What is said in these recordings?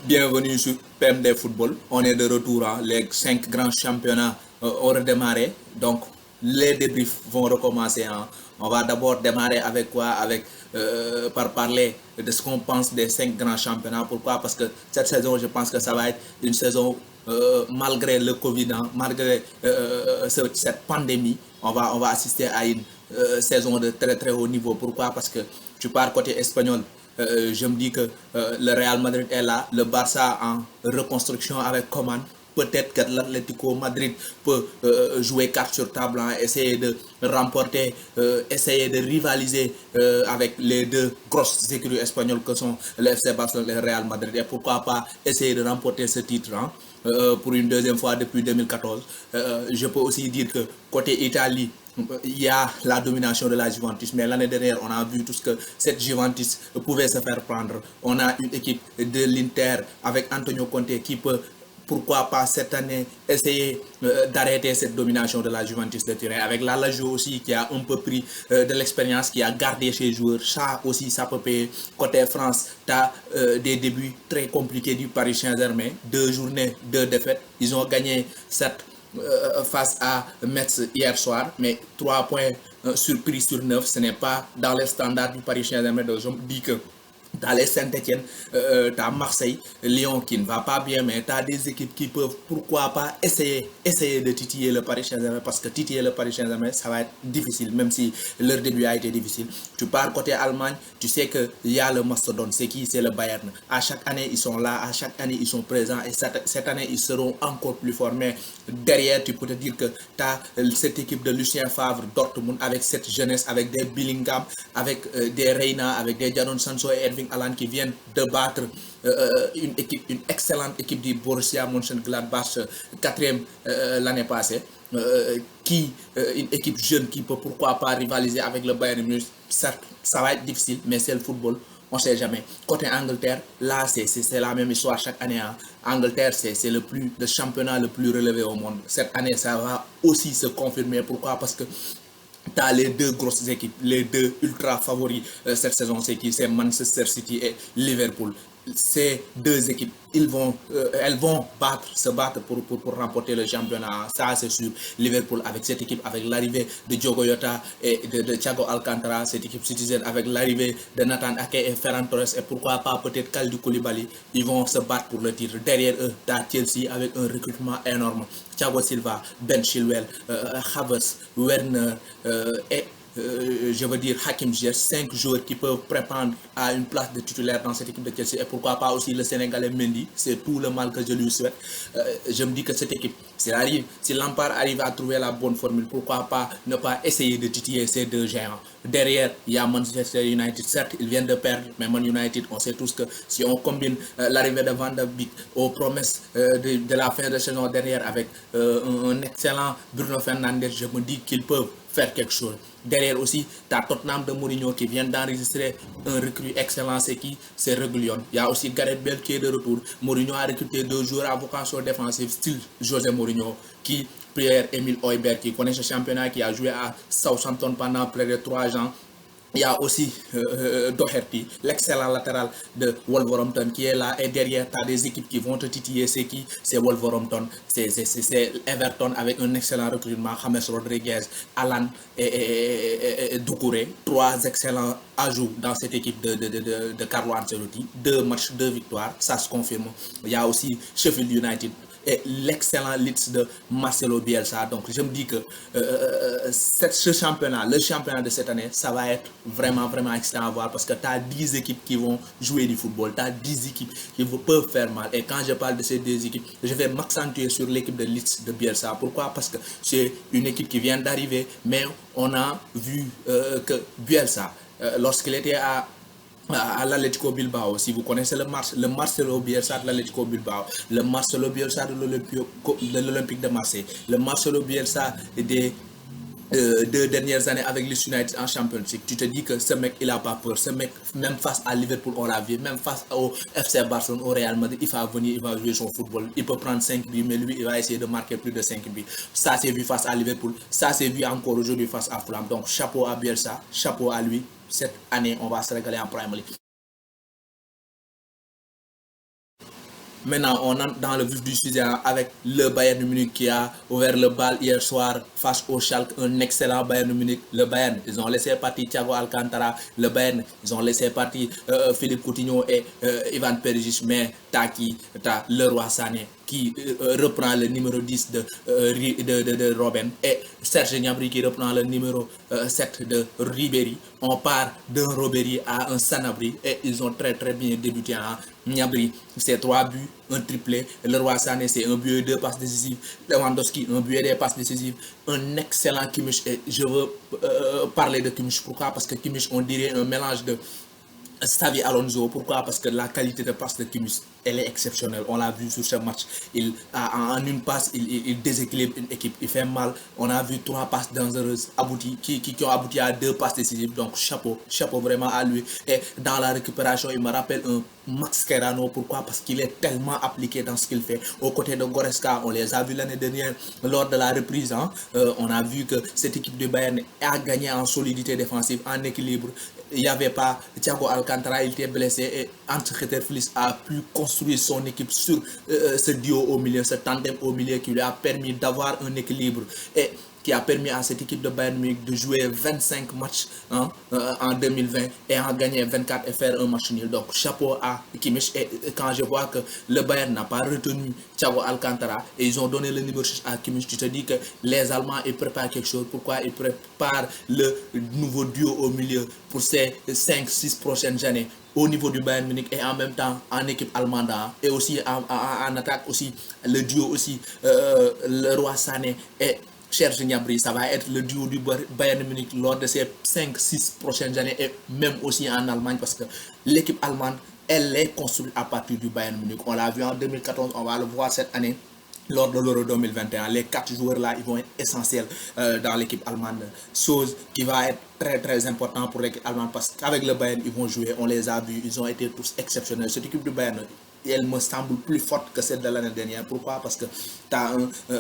Bienvenue sur PMD Football. On est de retour. Hein. Les 5 grands championnats ont redémarré. Donc, les débriefs vont recommencer. Hein. On va d'abord démarrer avec quoi? Par parler de ce qu'on pense des 5 grands championnats. Pourquoi? Parce que cette saison, je pense que ça va être une saison malgré le Covid, hein, malgré cette pandémie. On va assister à une saison de très très haut niveau. Pourquoi? Parce que tu pars côté espagnol. Je me dis que le Real Madrid est là, le Barça en reconstruction avec Coman. Peut-être que l'Atlético Madrid peut jouer carte sur table, hein, essayer de remporter, essayer de rivaliser avec les deux grosses écuries espagnoles que sont le FC Barcelone et le Real Madrid. Et pourquoi pas essayer de remporter ce titre, hein, pour une deuxième fois depuis 2014. Je peux aussi dire que côté Italie, il y a la domination de la Juventus, mais l'année dernière, on a vu tout ce que cette Juventus pouvait se faire prendre. On a une équipe de l'Inter avec Antonio Conte qui peut, pourquoi pas cette année, essayer d'arrêter cette domination de la Juventus de Turin. Avec la Lazio aussi qui a un peu pris de l'expérience, qui a gardé ses joueurs. Ça aussi, ça peut payer. Côté France, tu as des débuts très compliqués du Paris Saint-Germain. 2 journées, 2 défaites. Ils ont gagné 7 face à Metz hier soir, mais 3 points surpris sur 9, ce n'est pas dans les standards du Paris Saint-Germain. Donc je me dis que tu as les Saint-Etienne, tu as Marseille, Lyon qui ne va pas bien, mais tu as des équipes qui peuvent, pourquoi pas, essayer de titiller le Paris Saint-Germain, parce que titiller le Paris Saint-Germain, ça va être difficile, même si leur début a été difficile. Tu pars côté Allemagne, tu sais qu'il y a le mastodonte, c'est qui? C'est le Bayern. À chaque année, ils sont là, à chaque année, ils sont présents, et cette année, ils seront encore plus forts. Mais derrière, tu peux te dire que tu as cette équipe de Lucien Favre, Dortmund, avec cette jeunesse, avec des Bellingham, avec des Reina, avec des Jadon Sancho et Erling Haaland qui viennent de battre une excellente équipe du Borussia Mönchengladbach, 4e l'année passée, une équipe jeune qui peut pourquoi pas rivaliser avec le Bayern Munich. Certes, ça va être difficile, mais c'est le football. On ne sait jamais. Côté Angleterre, là, c'est la même histoire chaque année. Hein. Angleterre, c'est le championnat le plus relevé au monde. Cette année, ça va aussi se confirmer. Pourquoi? Parce que tu as les 2 grosses équipes, les 2 ultra favoris cette saison, c'est Manchester City et Liverpool. Ces 2 équipes, elles vont se battre pour remporter le championnat. Ça, c'est sûr. Liverpool, avec cette équipe, avec l'arrivée de Diogo Jota et de Thiago Alcantara, cette équipe citizen, avec l'arrivée de Nathan Ake et Ferran Torres, et pourquoi pas peut-être Kalidou Koulibaly, ils vont se battre pour le titre. Derrière eux, tu as Chelsea avec un recrutement énorme. Thiago Silva, Ben Chilwell, Havertz, Werner et je veux dire Hakim Ziyech, 5 joueurs qui peuvent prétendre à une place de titulaire dans cette équipe de Chelsea. Et pourquoi pas aussi le Sénégalais Mendy, c'est tout le mal que je lui souhaite. Je me dis que cette équipe, si Lampard arrive à trouver la bonne formule, pourquoi pas ne pas essayer de titiller ces 2 géants. Derrière, il y a Manchester United. Certes, ils viennent de perdre, mais Man United, on sait tous que si on combine l'arrivée de Van de Beek aux promesses de la fin de saison dernière avec un excellent Bruno Fernandes, je me dis qu'ils peuvent faire quelque chose. Derrière aussi, tu as Tottenham de Mourinho qui vient d'enregistrer un recrue excellent, c'est qui? C'est Reguilón. Il y a aussi Gareth Bale qui est de retour. Mourinho a recruté 2 joueurs à vocation défensive, style José Mourinho, qui Pierre-Emile Højbjerg, qui connaît ce championnat, qui a joué à Southampton pendant près de 3 ans. Il y a aussi Doherty, l'excellent latéral de Wolverhampton qui est là. Et derrière, tu as des équipes qui vont te titiller. C'est qui? C'est Wolverhampton. C'est Everton avec un excellent recrutement. James Rodriguez, Alan et Doucouré. 3 excellents ajouts dans cette équipe de Carlo Ancelotti. 2 matchs, 2 victoires. Ça se confirme. Il y a aussi Sheffield United et l'excellent Leeds de Marcelo Bielsa. Donc je me dis que ce championnat, le championnat de cette année, ça va être vraiment, vraiment excellent à voir parce que tu as 10 équipes qui vont jouer du football, tu as 10 équipes qui peuvent faire mal. Et quand je parle de ces 2 équipes, je vais m'accentuer sur l'équipe de Leeds de Bielsa. Pourquoi? Parce que c'est une équipe qui vient d'arriver, mais on a vu que Bielsa, lorsqu'il était à l'Atlético Bilbao, si vous connaissez le Marcelo Bielsa de l'Atlético Bilbao, le Marcelo Bielsa de l'Olympique de Marseille, le Marcelo Bielsa des 2 dernières années avec les United en Championship, tu te dis que ce mec il a pas peur. Ce mec, même face à Liverpool on l'a vu, même face au FC Barcelone, au Real Madrid, il va venir, il va jouer son football. Il peut prendre 5 buts, mais lui il va essayer de marquer plus de 5 buts. Ça c'est vu face à Liverpool, ça c'est vu encore aujourd'hui face à Fulham. Donc chapeau à Bielsa, chapeau à lui. Cette année on va se régaler en Premier League. Maintenant, on entre dans le vif du sujet avec le Bayern de Munich qui a ouvert le bal hier soir face au Schalke, un excellent Bayern de Munich. Le Bayern, ils ont laissé partir Thiago Alcantara. Le Bayern, ils ont laissé partir Philippe Coutinho et Ivan Perisic. Mais t'as Leroy Sané qui reprend le numéro 10 de Robben et Serge Gnabry qui reprend le numéro 7 de Ribéry. On part d'un Ribéry à un Sanabry et ils ont très bien débuté. Gnabry, c'est 3 buts, un triplé. Leroy Sané, c'est un but et 2 passes décisives. Lewandowski, un but et 2 passes décisives. Un excellent Kimmich. Et je veux parler de Kimmich. Pourquoi? Parce que Kimmich, on dirait un mélange de Xavi Alonso. Pourquoi? Parce que la qualité de passe de Kimmich, elle est exceptionnelle. On l'a vu sur ce match. En une passe, il déséquilibre une équipe. Il fait mal. On a vu 3 passes dangereuses qui ont abouti à 2 passes décisives. Donc chapeau vraiment à lui. Et dans la récupération, il me rappelle un Max Kerano. Pourquoi? Parce qu'il est tellement appliqué dans ce qu'il fait. Aux côtés de Goretzka, on les a vus l'année dernière lors de la reprise. On a vu que cette équipe de Bayern a gagné en solidité défensive, en équilibre. Il n'y avait pas Thiago Alcantara, il était blessé et Hans-Dieter Flick a pu construire son équipe sur ce duo au milieu, ce tandem au milieu qui lui a permis d'avoir un équilibre et qui a permis à cette équipe de Bayern Munich de jouer 25 matchs en 2020 et en gagner 24 et faire un match nul. Donc chapeau à Kimmich. Et quand je vois que le Bayern n'a pas retenu Thiago Alcantara et ils ont donné le numéro 6 à Kimmich, tu te dis que les Allemands ils préparent quelque chose. Pourquoi? Ils préparent le nouveau duo au milieu pour ces 5-6 prochaines années au niveau du Bayern Munich et en même temps en équipe allemande et aussi en attaque aussi le duo aussi Leroy Sané et Serge Gnabry. Ça va être le duo du Bayern Munich lors de ces 5-6 prochaines années et même aussi en Allemagne parce que l'équipe allemande elle est construite à partir du Bayern Munich. On l'a vu en 2014, on va le voir cette année lors de l'Euro 2021. Les 4 joueurs là, ils vont être essentiels dans l'équipe allemande. Chose qui va être très important pour l'équipe allemande parce qu'avec le Bayern, ils vont jouer. On les a vus, ils ont été tous exceptionnels. Cette équipe du Bayern, elle me semble plus forte que celle de l'année dernière. Pourquoi? Parce que tu as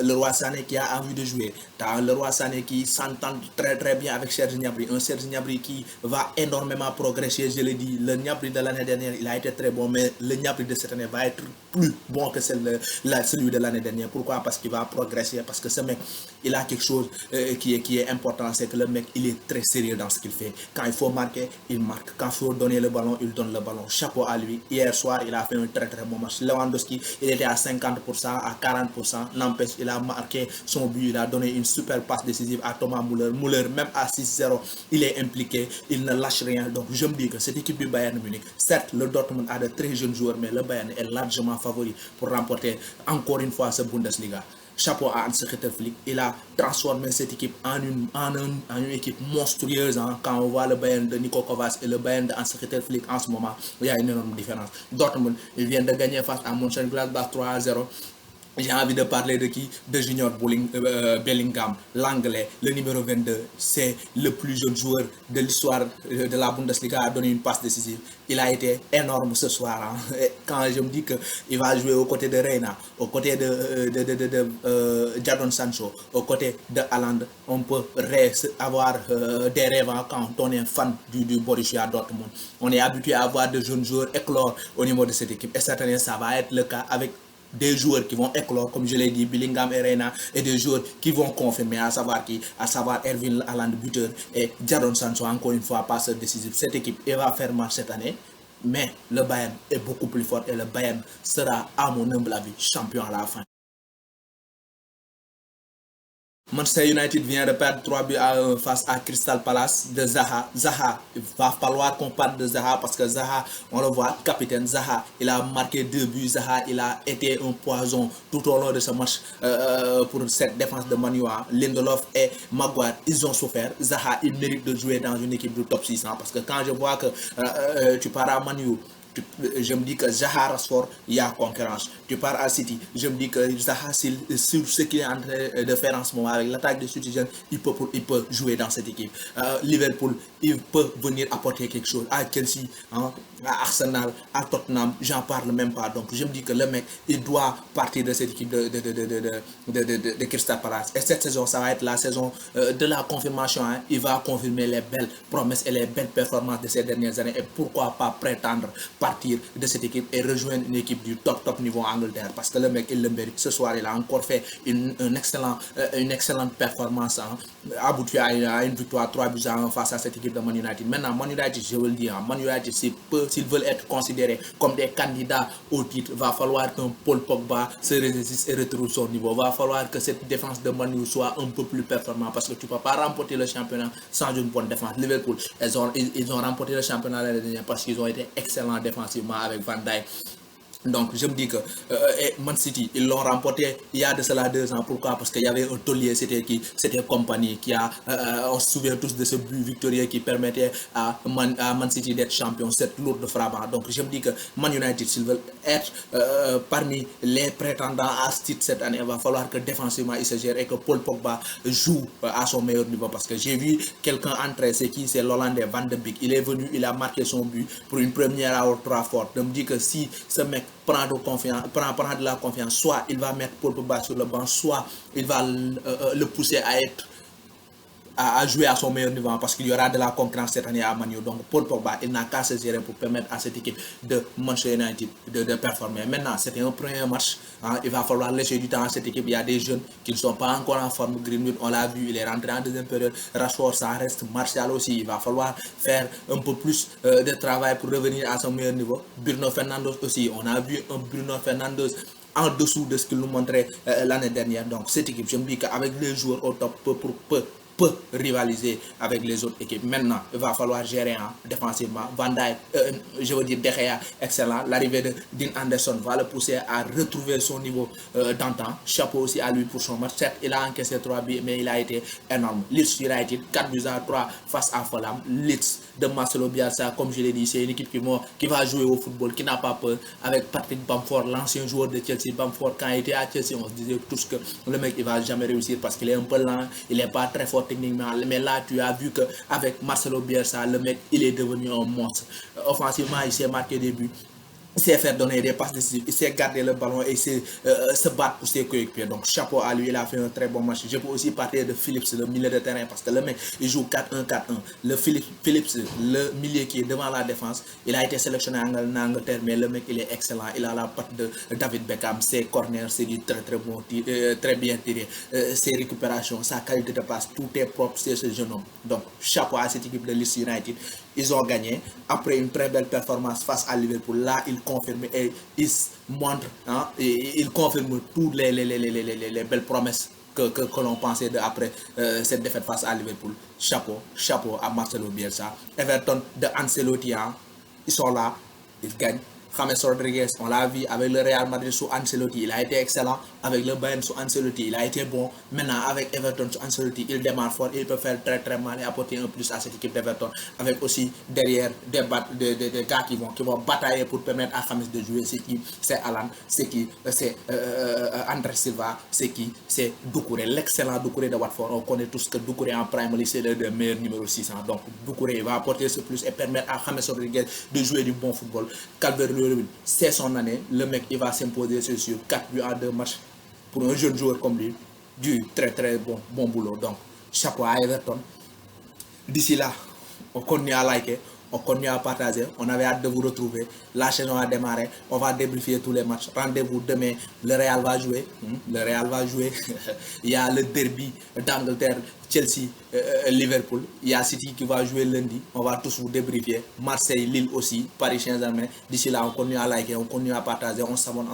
Leroy Sané qui a envie de jouer. Tu as Leroy Sané qui s'entend très bien avec Serge Gnabry. Un Serge Gnabry qui va énormément progresser. Je l'ai dit, le Gnabry de l'année dernière, il a été très bon. Mais le Gnabry de cette année va être plus bon que celui de l'année dernière. Pourquoi? Parce qu'il va progresser. Parce que ce mec, il a quelque chose qui est important. C'est que le mec, il est très sérieux dans ce qu'il fait. Quand il faut marquer, il marque. Quand il faut donner le ballon, il donne le ballon. Chapeau à lui. Hier soir, il a fait un très bon match. Lewandowski, il était à 50%, à 40%. N'empêche, il a marqué son but. Il a donné une super passe décisive à Thomas Müller. Müller, même à 6-0, il est impliqué. Il ne lâche rien. Donc, je me dis que cette équipe du Bayern Munich, certes, le Dortmund a de très jeunes joueurs, mais le Bayern est largement favori pour remporter encore une fois ce Bundesliga. Chapeau à Hans-Dieter Flick, il a transformé cette équipe en une équipe monstrueuse. Quand on voit le Bayern de Niko Kovac et le Bayern de Hans-Dieter Flick en ce moment, il y a une énorme différence. Dortmund, il vient de gagner face à Mönchengladbach 3-0. J'ai envie de parler de qui? De Junior Bellingham, l'anglais, le numéro 22. C'est le plus jeune joueur de l'histoire de la Bundesliga à donner une passe décisive. Il a été énorme ce soir. Et quand je me dis qu'il va jouer aux côtés de Reina, aux côtés de Jadon Sancho, aux côtés de Haaland, on peut avoir des rêves quand on est fan du Borussia Dortmund. On est habitué à avoir de jeunes joueurs éclore au niveau de cette équipe. Et cette année, ça va être le cas avec des joueurs qui vont éclore, comme je l'ai dit, Bellingham et Reina, et des joueurs qui vont confirmer, à savoir Erling Haaland, buteur, et Jadon Sancho, encore une fois, passeur décisif. Cette équipe, elle va faire match cette année, mais le Bayern est beaucoup plus fort et le Bayern sera, à mon humble avis, champion à la fin. Manchester United vient de perdre 3 buts à 1 face à Crystal Palace de Zaha. Zaha, il va falloir qu'on parle de Zaha parce que Zaha, on le voit, capitaine Zaha, il a marqué 2 buts. Zaha, il a été un poison tout au long de ce match pour cette défense de Manu. Lindelof et Maguire, ils ont souffert. Zaha, il mérite de jouer dans une équipe du top 600 parce que quand je vois que tu pars à Manu, je me dis que Zaha Rashford, il y a concurrence. Tu pars à City, je me dis que Zaha, sur ce qu'il est en train de faire en ce moment avec l'attaque de Citizen, il peut jouer dans cette équipe. Liverpool, il peut venir apporter quelque chose. À Chelsea, à Arsenal, à Tottenham, j'en parle même pas. Donc je me dis que le mec, il doit partir de cette équipe de Crystal Palace. Et cette saison, ça va être la saison de la confirmation. Hein. Il va confirmer les belles promesses et les belles performances de ces dernières années. Et pourquoi pas prétendre partir de cette équipe et rejoindre une équipe du top niveau Angleterre. Parce que le mec, il le mérite. Ce soir, il a encore fait une excellente performance. Hein, abouti à une victoire 3-1 face à cette équipe de Man United. Maintenant, Man United, je veux le dire, Man United, s'ils veulent être considérés comme des candidats au titre, il va falloir qu'un Paul Pogba se résiste et retrouve son niveau. Il va falloir que cette défense de Man U soit un peu plus performante parce que tu ne peux pas remporter le championnat sans une bonne défense. Liverpool, ils ont remporté le championnat l'année dernière parce qu'ils ont été excellents défensivement avec Van Dijk. Donc je me dis que Man City, ils l'ont remporté il y a de cela 2 ans. Pourquoi? Parce qu'il y avait un taulier, c'était Compagnie qui a, on se souvient tous de ce but victorieux qui permettait à Man City d'être champion, cette lourde frappe. Donc je me dis que Man United, s'ils veulent être parmi les prétendants à ce titre cette année, il va falloir que défensivement il se gère et que Paul Pogba joue à son meilleur niveau. Parce que j'ai vu quelqu'un entrer, c'est l'Hollandais Van de Beek. Il est venu, il a marqué son but pour une première à Old Trafford. Je me dis que si ce mec prend de la confiance, soit il va mettre Paul Pogba sur le banc, soit il va le pousser à jouer à son meilleur niveau parce qu'il y aura de la concurrence cette année à Manu. Donc Paul Pogba, il n'a qu'à se gérer pour permettre à cette équipe de Manchester United de performer. Maintenant, c'était un premier match. Hein, il va falloir laisser du temps à cette équipe. Il y a des jeunes qui ne sont pas encore en forme. Greenwood, on l'a vu, il est rentré en deuxième période. Rashford, ça reste. Martial aussi. Il va falloir faire un peu plus de travail pour revenir à son meilleur niveau. Bruno Fernandes aussi. On a vu un Bruno Fernandes en dessous de ce qu'il nous montrait l'année dernière. Donc cette équipe, je me dis qu'avec les joueurs au top peut rivaliser avec les autres équipes. Maintenant, il va falloir gérer défensivement. Van Dijk, je veux dire De Gea, excellent. L'arrivée de Dean Anderson va le pousser à retrouver son niveau d'antan. Chapeau aussi à lui pour son match. Certes, il a encaissé 3 buts, mais il a été énorme. Leeds United, 4-3 face à Fulham. Leeds de Marcelo Bielsa, comme je l'ai dit, c'est une équipe qui va jouer au football, qui n'a pas peur. Avec Patrick Bamford, l'ancien joueur de Chelsea. Bamford, quand il était à Chelsea, on se disait tous que le mec, il va jamais réussir parce qu'il est un peu lent, il n'est pas très fort techniquement, mais là tu as vu qu'avec Marcelo Bielsa, le mec il est devenu un monstre. Offensivement, il s'est marqué des buts, il sait faire donner des passes décisives, il sait garder le ballon et il sait se battre pour ses coéquipiers. Donc chapeau à lui, il a fait un très bon match. Je peux aussi parler de Phillips, le milieu de terrain, parce que le mec il joue 4-1-4-1. Le Phillips, le milieu qui est devant la défense, il a été sélectionné en Angleterre, mais le mec il est excellent. Il a la patte de David Beckham, ses corners, c'est du très bon, très bien tiré, ses récupérations, sa qualité de passe, tout est propre chez ce jeune homme. Donc chapeau à cette équipe de Leeds United. Ils ont gagné après une très belle performance face à Liverpool. Là, ils confirment et ils montrent, hein, et ils confirment toutes les belles promesses que l'on pensait après cette défaite face à Liverpool. Chapeau à Marcelo Bielsa. Everton de Ancelotti, hein, ils sont là, ils gagnent. James Rodriguez, on l'a vu avec le Real Madrid sous Ancelotti, il a été excellent. Avec le Bayern sous Ancelotti, il a été bon. Maintenant, avec Everton sous Ancelotti, il démarre fort, il peut faire très mal et apporter un plus à cette équipe d'Everton. Avec aussi derrière des gars qui vont batailler pour permettre à James de jouer. C'est qui? C'est Alan, c'est qui? C'est André Silva, c'est qui? C'est Doucouré, l'excellent Doucouré de Watford. On connaît tous que Doucouré en Premier League, c'est le meilleur numéro 600. Donc Doucouré va apporter ce plus et permettre à James Rodriguez de jouer du bon football. Calvert-Lewin, c'est son année. Le mec, il va s'imposer sur 4 buts en 2 matchs. Pour un jeune joueur comme lui, du très bon boulot. Donc, chapeau à Everton. D'ici là, on continue à liker, on continue à partager. On avait hâte de vous retrouver. La saison a démarré. On va débriefer tous les matchs. Rendez-vous demain. Le Real va jouer. Il y a le derby d'Angleterre, Chelsea, Liverpool. Il y a City qui va jouer lundi. On va tous vous débriefer. Marseille, Lille aussi. Paris Saint-Germain. D'ici là, on continue à liker, on continue à partager. On s'abonne.